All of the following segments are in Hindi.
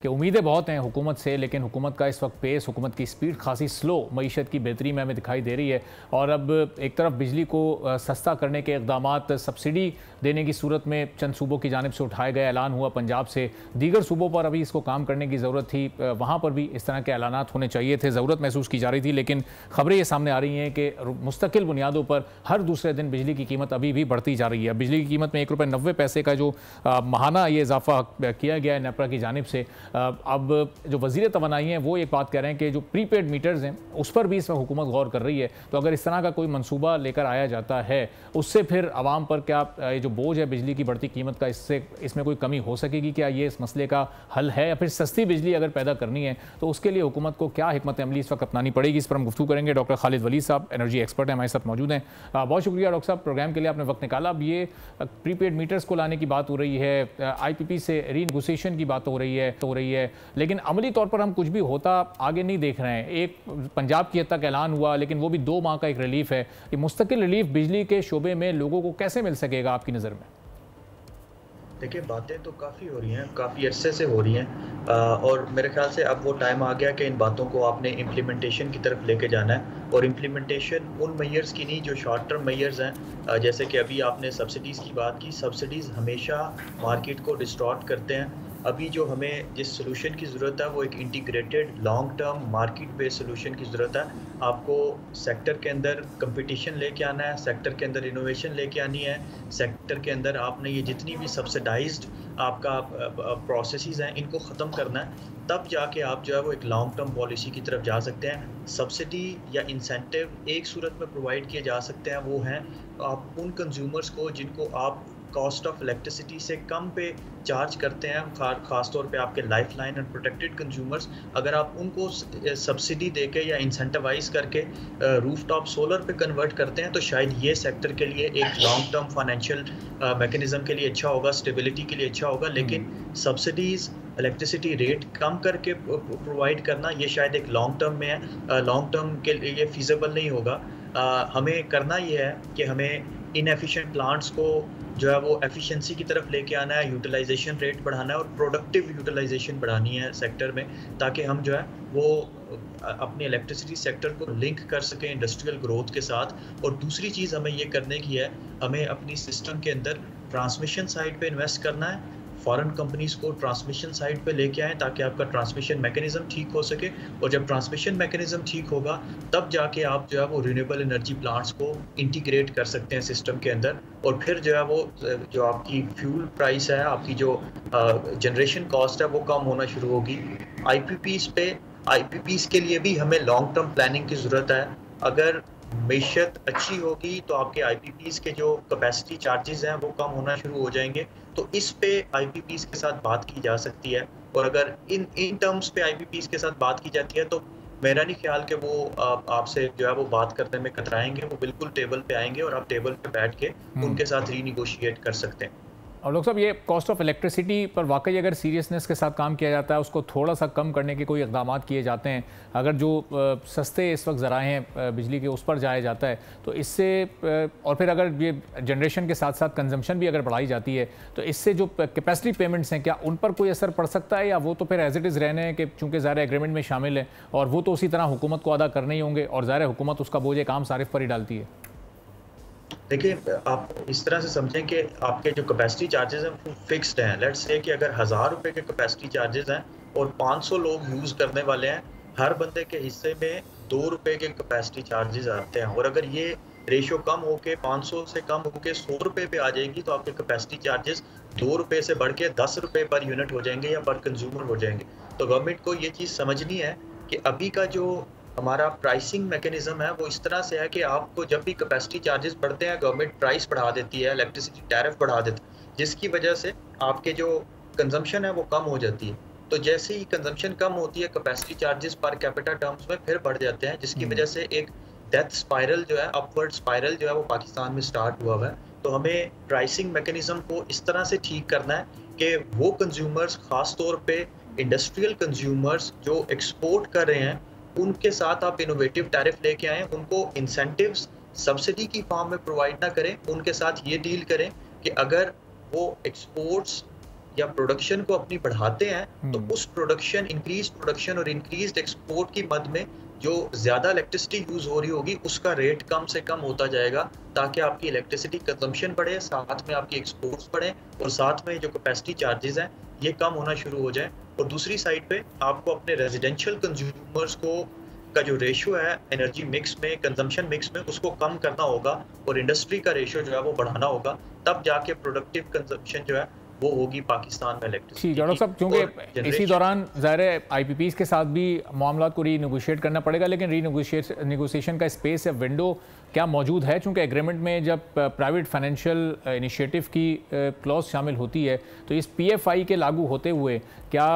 कि उम्मीदें बहुत हैं हुकूमत से, लेकिन हुकूमत का इस वक्त पेस, हुकूमत की स्पीड खासी स्लो मईशत की बेहतरी में हमें दिखाई दे रही है। और अब एक तरफ बिजली को सस्ता करने के इक़दामात, सब्सिडी देने की सूरत में चंद सूबों की जानिब से उठाए गए, ऐलान हुआ पंजाब से, दीगर सूबों पर अभी इसको काम करने की ज़रूरत थी, वहाँ पर भी इस तरह के ऐलानात होने चाहिए थे, ज़रूरत महसूस की जा रही थी। लेकिन खबरें ये सामने आ रही हैं कि मुस्तकिल बुनियादों पर हर दूसरे दिन बिजली की कीमत अभी भी बढ़ती जा रही है। बिजली की कीमत में ₹1.90 का जो माहाना ये इजाफा किया गया है नेपरा की जानिब से, अब जो वज़ीर तवानाई हैं वो एक बात कह रहे हैं कि जो प्रीपेड मीटर्स हैं उस पर भी इसमें हुकूमत गौर कर रही है। तो अगर इस तरह का कोई मनसूबा लेकर आया जाता है, उससे फिर आवाम पर क्या ये जो बोझ है बिजली की बढ़ती कीमत का, इसमें कोई कमी हो सकेगी? क्या ये इस मसले का हल है? या फिर सस्ती बिजली अगर पैदा करनी है तो उसके लिए हुकूमत को क्या हिकमत अमली इस वक्त अपनानी पड़ेगी? इस पर हम गुफ्तगू करेंगे। डॉक्टर खालिद वली साहब एनर्जी एक्सपर्ट हैं, हमारे साथ मौजूद हैं। बहुत शुक्रिया डॉक्टर साहब, प्रोग्राम के लिए आपने वक्त निकाला। अब ये प्रीपेड मीटर्स को लाने की बात हो रही है, IPP से रीनेगोशिएशन की बात हो रही है, लेकिन अमली तौर पर हम कुछ भी होता आगे नहीं देख रहे हैं। एक पंजाब की हद तक ऐलान हुआ, लेकिन वो भी 2 माह का एक रिलीफ है। ये मुस्तकिल रिलीफ बिजली के शोबे में लोगों को कैसे मिल सकेगा आपकी नज़र में? देखिए, बातें तो काफ़ी हो रही हैं, काफ़ी अरसे से हो रही हैं, और मेरे ख्याल से अब वो टाइम आ गया कि इन बातों को आपने इम्प्लीमेंटेशन की तरफ लेके जाना है। और इम्प्लीमेंटेशन उन मेजर्स की नहीं जो शॉर्ट टर्म मेजर्स हैं, जैसे कि अभी आपने सब्सिडीज़ की बात की। सब्सिडीज़ हमेशा मार्केट को डिस्टॉर्ट करते हैं। अभी जो हमें जिस सोल्यूशन की ज़रूरत है वो एक integrated long term market based solution की ज़रूरत है। आपको सेक्टर के अंदर कंपटीशन लेके आना है, सेक्टर के अंदर इनोवेशन लेके आनी है, सेक्टर के अंदर आपने ये जितनी भी सब्सिडाइज्ड आपका प्रोसेसेस हैं इनको ख़त्म करना है। तब जाके आप जो है वो एक लॉन्ग टर्म पॉलिसी की तरफ जा सकते हैं। सब्सिडी या इंसेंटिव एक सूरत में प्रोवाइड किए जा सकते हैं, वो हैं आप उन कंज्यूमर्स को जिनको आप कॉस्ट ऑफ इलेक्ट्रिसिटी से कम पे चार्ज करते हैं, ख़ास तौर पे आपके life line and protected consumers. अगर आप उनको सब्सिडी देके या इंसेंटिवाइज करके रूफटॉप सोलर पे कन्वर्ट करते हैं तो शायद ये सेक्टर के लिए एक लॉन्ग टर्म फाइनेंशियल मैकेनिज्म के लिए अच्छा होगा, स्टेबिलिटी के लिए अच्छा होगा। लेकिन सब्सिडीज़ इलेक्ट्रिसिटी रेट कम करके प्रोवाइड करना ये शायद एक लॉन्ग टर्म में है, लॉन्ग टर्म के लिए फीजेबल नहीं होगा। हमें करना ये है कि हमें इनएफिशिएंट प्लांट्स को जो है वो एफिशिएंसी की तरफ लेके आना है, यूटिलाइजेशन रेट बढ़ाना है और प्रोडक्टिव यूटिलाइजेशन बढ़ानी है सेक्टर में, ताकि हम जो है वो अपने इलेक्ट्रिसिटी सेक्टर को लिंक कर सकें इंडस्ट्रियल ग्रोथ के साथ। और दूसरी चीज़ हमें ये करने की है, हमें अपनी सिस्टम के अंदर ट्रांसमिशन साइड पे इन्वेस्ट करना है। फॉरेन कंपनीज को ट्रांसमिशन साइड पे लेके आएँ ताकि आपका ट्रांसमिशन मैकेनिज्म ठीक हो सके। और जब ट्रांसमिशन मैकेनिज्म ठीक होगा तब जाके आप जो है वो रिन्यूएबल एनर्जी प्लांट्स को इंटीग्रेट कर सकते हैं सिस्टम के अंदर। और फिर जो है वो जो आपकी फ्यूल प्राइस है, आपकी जो जनरेशन कॉस्ट है वो कम होना शुरू होगी। IPPs के लिए भी हमें लॉन्ग टर्म प्लानिंग की ज़रूरत है। अगर मईशत अच्छी होगी तो आपके IPPs के जो कैपेसिटी चार्जेस हैं वो कम होना शुरू हो जाएंगे। तो इस पे IPPs के साथ बात की जा सकती है। और अगर इन टर्म्स पे IPPs के साथ बात की जाती है तो मेरा नहीं ख्याल कि वो आपसे जो है वो बात करने में कतराएंगे। वो बिल्कुल टेबल पे आएंगे और आप टेबल पे बैठ के उनके साथ रीनिगोशिएट कर सकते हैं। और डॉक्टर साहब, ये कॉस्ट ऑफ इलेक्ट्रिसिटी पर वाकई अगर सीरियसनेस के साथ काम किया जाता है, उसको थोड़ा सा कम करने के कोई इक़दाम किए जाते हैं, अगर जो सस्ते इस वक्त ज़राए हैं बिजली के उस पर जाया जाता है तो इससे, और फिर अगर ये जनरेशन के साथ साथ कंजम्पशन भी अगर बढ़ाई जाती है तो इससे जो कैपेसिटी पेमेंट्स हैं क्या उन पर कोई असर पड़ सकता है, या वो तो फिर एज इट इज़ रहने हैं कि चूँकि ज़ाहिर एग्रीमेंट में शामिल है और वो तो उसी तरह हुकूमत को अदा करने ही होंगे और ज़ाहिर हुकूमत उसका बोझ एक आम सारिफ पर ही डालती है? देखिए, आप इस तरह से समझें कि आपके जो कैपेसिटी चार्जेस हैं वो फिक्स्ड हैं। लेट्स से कि अगर 1000 रुपये के कैपेसिटी चार्जेस हैं और 500 लोग यूज़ करने वाले हैं, हर बंदे के हिस्से में 2 रुपये के कैपेसिटी चार्जेस आते हैं। और अगर ये रेशियो कम होके 500 से कम होके 100 रुपये पे आ जाएगी तो आपके कैपेसिटी चार्जेस 2 रुपये से बढ़ के 10 रुपये पर यूनिट हो जाएंगे या पर कंज्यूमर हो जाएंगे। तो गवर्नमेंट को ये चीज़ समझनी है कि अभी का जो हमारा प्राइसिंग मैकेनिज्म है वो इस तरह से है कि आपको जब भी कैपेसिटी चार्जेस बढ़ते हैं गवर्नमेंट प्राइस बढ़ा देती है, इलेक्ट्रिसिटी टैरिफ बढ़ा देती है, जिसकी वजह से आपके जो कंजम्पशन है वो कम हो जाती है। तो जैसे ही कंजम्पशन कम होती है capacity charges per capita terms में फिर बढ़ जाते हैं, जिसकी वजह से एक डेथ स्पाइरल जो है, अपवर्ड स्पाइरल जो है वो पाकिस्तान में स्टार्ट हुआ है। तो हमें प्राइसिंग मैकेनिज्म को इस तरह से ठीक करना है कि वो कंज्यूमर्स, खास तौर पे इंडस्ट्रियल कंज्यूमर्स जो एक्सपोर्ट कर रहे हैं, उनके साथ आप इनोवेटिव टैरिफ लेके आएँ, उनको इंसेंटिव्स सब्सिडी की फॉर्म में प्रोवाइड ना करें। उनके साथ ये डील करें कि अगर वो एक्सपोर्ट्स या प्रोडक्शन को अपनी बढ़ाते हैं तो हम्म। उस इंक्रीज प्रोडक्शन और इंक्रीज एक्सपोर्ट की मद में जो ज्यादा इलेक्ट्रिसिटी यूज हो रही होगी उसका रेट कम से कम होता जाएगा, ताकि आपकी इलेक्ट्रिसिटी कंजम्पशन बढ़े, साथ में आपकी एक्सपोर्ट्स बढ़े और साथ में जो कैपेसिटी चार्जेस हैं ये कम होना शुरू हो जाए। और दूसरी साइड पे आपको अपने रेजिडेंशियल कंज्यूमर्स को का जो रेशियो है एनर्जी मिक्स में, कंजम्पशन मिक्स में, उसको कम करना होगा और इंडस्ट्री का रेशियो जो है वो बढ़ाना होगा, तब जाके प्रोडक्टिव कंजम्पशन जो है वो होगी पाकिस्तान में इलेक्ट्रिसिटी ठीक है डॉक्टर साहब, क्योंकि इसी दौरान ज़ाहिर है आईपीपीज के साथ भी मामला को रीनेगोशिएट करना पड़ेगा, लेकिन रीनेगोशिएशन का स्पेस या विंडो क्या मौजूद है? चूँकि एग्रीमेंट में जब प्राइवेट फाइनेंशियल इनिशिएटिव की क्लॉज शामिल होती है तो इस पीएफआई के लागू होते हुए क्या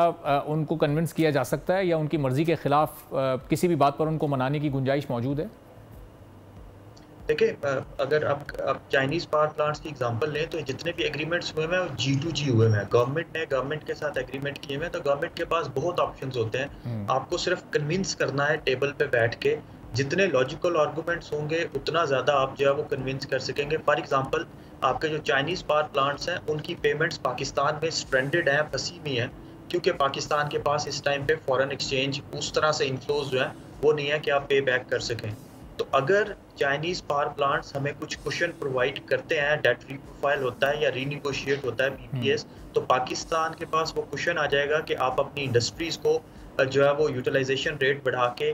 उनको कन्विंस किया जा सकता है या उनकी मर्जी के खिलाफ किसी भी बात पर उनको मनाने की गुंजाइश मौजूद है? देखिए, अगर आप चाइनीज पावर प्लांट्स की एग्जांपल लें तो जितने भी एग्रीमेंट्स हुए हैं वो G2G हुए हैं। गवर्नमेंट के साथ एग्रीमेंट किए हुए हैं, तो गवर्नमेंट के पास बहुत ऑप्शंस होते हैं। आपको सिर्फ कन्विंस करना है टेबल पे बैठ के, जितने लॉजिकल आर्गूमेंट्स होंगे उतना ज़्यादा आप जो है वो कन्विंस कर सकेंगे। फॉर एग्जांपल, आपके जो चाइनीज पावर प्लांट्स हैं उनकी पेमेंट्स पाकिस्तान में स्ट्रेंडेड हैं, फंसी हुई हैं, क्योंकि पाकिस्तान के पास इस टाइम पे फॉरेन एक्सचेंज उस तरह से इनफ्लोज जो है वो नहीं है कि आप पे बैक कर सकें। तो अगर चाइनीज पावर प्लांट्स हमें कुछ कुशन प्रोवाइड करते हैं, डेट फ्री प्रोफाइल होता है या रीनिगोशिएट होता है पीपीएस, तो पाकिस्तान के पास वो कुशन आ जाएगा कि आप अपनी इंडस्ट्रीज को जो है वो यूटिलाइजेशन रेट बढ़ा के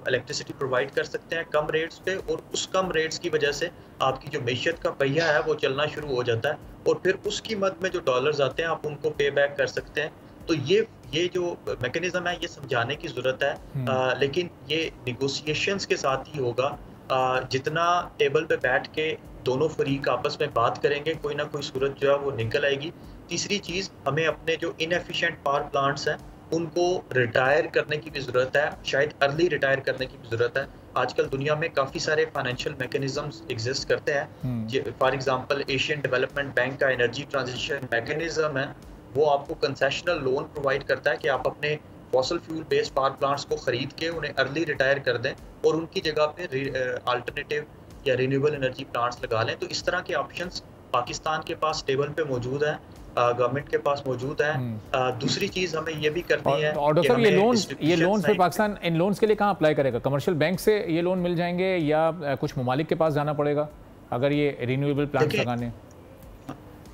इलेक्ट्रिसिटी प्रोवाइड कर सकते हैं कम रेट्स पे, और उस कम रेट्स की वजह से आपकी जो मैशियत का पहिया है वो चलना शुरू हो जाता है, और फिर उसकी मद में जो डॉलर्स आते हैं आप उनको पे बैक कर सकते हैं। तो ये जो मैकेनिज्म है ये समझाने की ज़रूरत है, लेकिन ये निगोशिएशंस के साथ ही होगा। जितना टेबल पे बैठ के दोनों फरीक आपस में बात करेंगे, कोई ना कोई सूरत जो है वो निकल आएगी। तीसरी चीज़, हमें अपने जो इनएफिशिएंट पावर प्लांट्स हैं उनको रिटायर करने की भी ज़रूरत है, शायद अर्ली रिटायर करने की भी ज़रूरत है। आजकल दुनिया में काफ़ी सारे फाइनेंशियल मैकेनिज्म्स एग्जिस्ट करते हैं। For example, Asian development bank का एनर्जी ट्रांजिशन मैकेनिज्म है, वो आपको कंसेशनल लोन प्रोवाइड करता है कि आप अपने fossil fuel based power plants को खरीद के उन्हें अर्ली रिटायर कर दें और उनकी जगह पे अल्टरनेटिव या रिन्यूएबल एनर्जी प्लांट्स लगा लें। तो इस तरह के ऑप्शंस पाकिस्तान के पास टेबल पे मौजूद हैं, गवर्नमेंट के पास मौजूद है। दूसरी चीज़ हमें ये भी करनी है और डॉक्टर साहब, ये लोन पे पाकिस्तान इन लोन्स के लिए कहाँ अप्लाई करेगा? कमर्शियल बैंक से ये लोन मिल जाएंगे या कुछ ममालिक के पास जाना पड़ेगा अगर ये रिन्यूएबल प्लांट्स लगाने?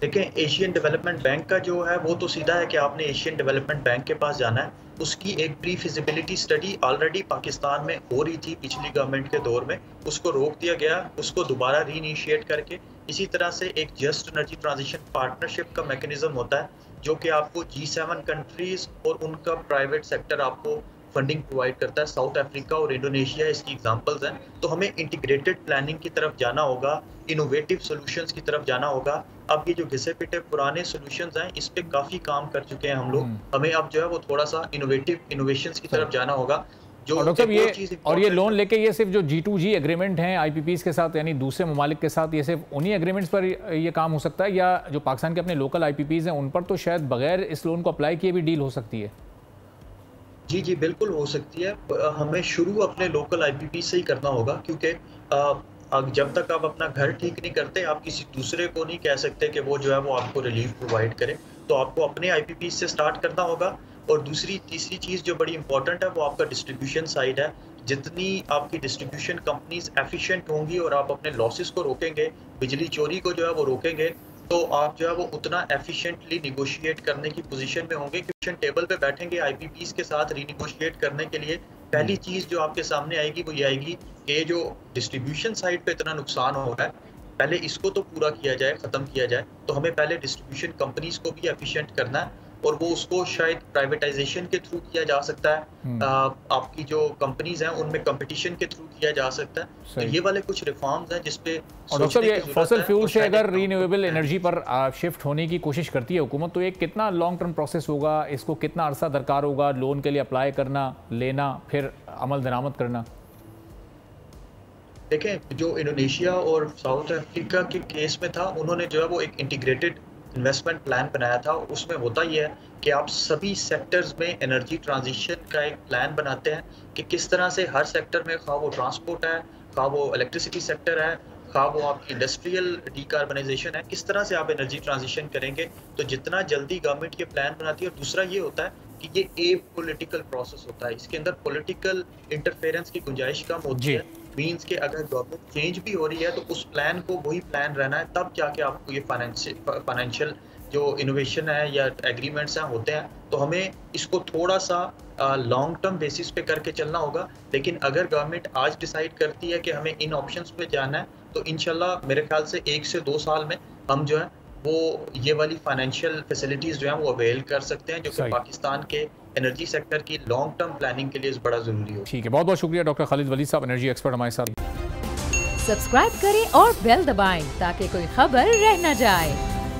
देखें, एशियन डेवलपमेंट बैंक का जो है वो तो सीधा है कि आपने एशियन डेवलपमेंट बैंक के पास जाना है। उसकी एक pre feasibility study already Pakistan में हो रही थी पिछली गवर्नमेंट के दौर में, उसको रोक दिया गया, उसको दोबारा रीइनिशिएट करके इसी तरह से एक जस्ट एनर्जी ट्रांजिशन पार्टनरशिप का मैकेनिज्म होता है जो कि आपको G7 कंट्रीज और उनका प्राइवेट सेक्टर आपको फंडिंग प्रोवाइड करता है। साउथ अफ्रीका और इंडोनेशिया इसकी एग्जांपल्स हैं। तो हमें इंटीग्रेटेड प्लानिंग की तरफ जाना होगा, इनोवेटिव सॉल्यूशंस की तरफ जाना होगा। अब ये जो घिसे पिटे पुराने सॉल्यूशंस हैं इस पे काफ़ी काम कर चुके हैं हम लोग, हमें अब जो है वो थोड़ा सा इनोवेशंस की तरफ जाना होगा। जो डॉक्टर साहब, ये लोन लेके ये सिर्फ जो G2G एग्रीमेंट हैं आईपीपीज के साथ यानी दूसरे ममालिक के साथ, ये सिर्फ उन्हीं एग्रीमेंट्स पर ये काम हो सकता है या जो पाकिस्तान के अपने लोकल आईपीपीज हैं उन पर तो शायद बगैर इस लोन को अप्लाई किए भी डील हो सकती है? जी बिल्कुल हो सकती है। हमें शुरू अपने लोकल आईपीपी से ही करना होगा, क्योंकि जब तक आप अपना घर ठीक नहीं करते आप किसी दूसरे को नहीं कह सकते कि वो जो है वो आपको रिलीफ प्रोवाइड करे। तो आपको अपने आईपीपी से स्टार्ट करना होगा। और तीसरी चीज़ जो बड़ी इंपॉर्टेंट है वो आपका डिस्ट्रीब्यूशन साइड है। जितनी आपकी डिस्ट्रीब्यूशन कंपनीज एफिशिएंट होंगी और आप अपने लॉसेस को रोकेंगे, बिजली चोरी को जो है वो रोकेंगे, तो आप जो है वो उतना एफिशिएंटली निगोशिएट करने की पोजीशन में होंगे। क्वेश्चन टेबल पे बैठेंगे आईपीपीज के साथ रीनिगोशिएट करने के लिए, पहली चीज़ जो आपके सामने आएगी वो ये आएगी कि जो डिस्ट्रीब्यूशन साइड पे इतना नुकसान हो रहा है, पहले इसको तो पूरा किया जाए, ख़त्म किया जाए। तो हमें पहले डिस्ट्रीब्यूशन कंपनीज को भी एफिशिएंट करना है, और वो उसको शायद प्राइवेटाइजेशन के थ्रू किया जा सकता है। आपकी जो कंपनीज हैं उनमें कंपटीशन के थ्रू किया जा सकता है। तो ये वाले कुछ रिफॉर्म्स हैं जिसपे और डॉक्टर ये फॉसिल फ्यूल से अगर रीन्यूएबल एनर्जी पर शिफ्ट होने की कोशिश करती है हुकूमत, तो ये कितना लॉन्ग टर्म प्रोसेस होगा? इसको कितना अरसा दरकार होगा लोन के लिए अप्लाई करना, लेना, फिर अमल दरामद करना? देखें, जो इंडोनेशिया और साउथ अफ्रीका के केस में था, उन्होंने जो है वो एक इंटीग्रेटेड इन्वेस्टमेंट प्लान बनाया था। उसमें होता ही है कि आप सभी सेक्टर्स में एनर्जी ट्रांजिशन का एक प्लान बनाते हैं कि किस तरह से हर सेक्टर में, खा वो ट्रांसपोर्ट है, खा वो इलेक्ट्रिसिटी सेक्टर है, खा वो आपकी इंडस्ट्रियल डीकार्बनाइजेशन है, किस तरह से आप एनर्जी ट्रांजिशन करेंगे। तो जितना जल्दी गवर्नमेंट ये प्लान बनाती है, और दूसरा ये होता है कि ये ए पॉलिटिकल प्रोसेस होता है, इसके अंदर पॉलिटिकल इंटरफेरेंस की गुंजाइश कम होती है। मीन्स के अगर गवर्नमेंट चेंज भी हो रही है तो उस प्लान को वही प्लान रहना है, तब जाके आपको ये फाइनेंशियल जो इनोवेशन है या एग्रीमेंट्स हैं होते हैं। तो हमें इसको थोड़ा सा लॉन्ग टर्म बेसिस पे करके चलना होगा। लेकिन अगर गवर्नमेंट आज डिसाइड करती है कि हमें इन ऑप्शंस पे जाना है, तो इंशाल्लाह मेरे ख्याल से 1 से 2 साल में हम जो है वो ये वाली फाइनेंशियल फैसिलिटीज जो है वो अवेल कर सकते हैं, जो कि पाकिस्तान के एनर्जी सेक्टर की लॉन्ग टर्म प्लानिंग के लिए बड़ा जरूरी हो। ठीक है, बहुत बहुत शुक्रिया डॉक्टर खालिद वली साहब, एनर्जी एक्सपर्ट हमारे साथ। सब्सक्राइब करें और बेल दबाएं ताकि कोई खबर रह न जाए।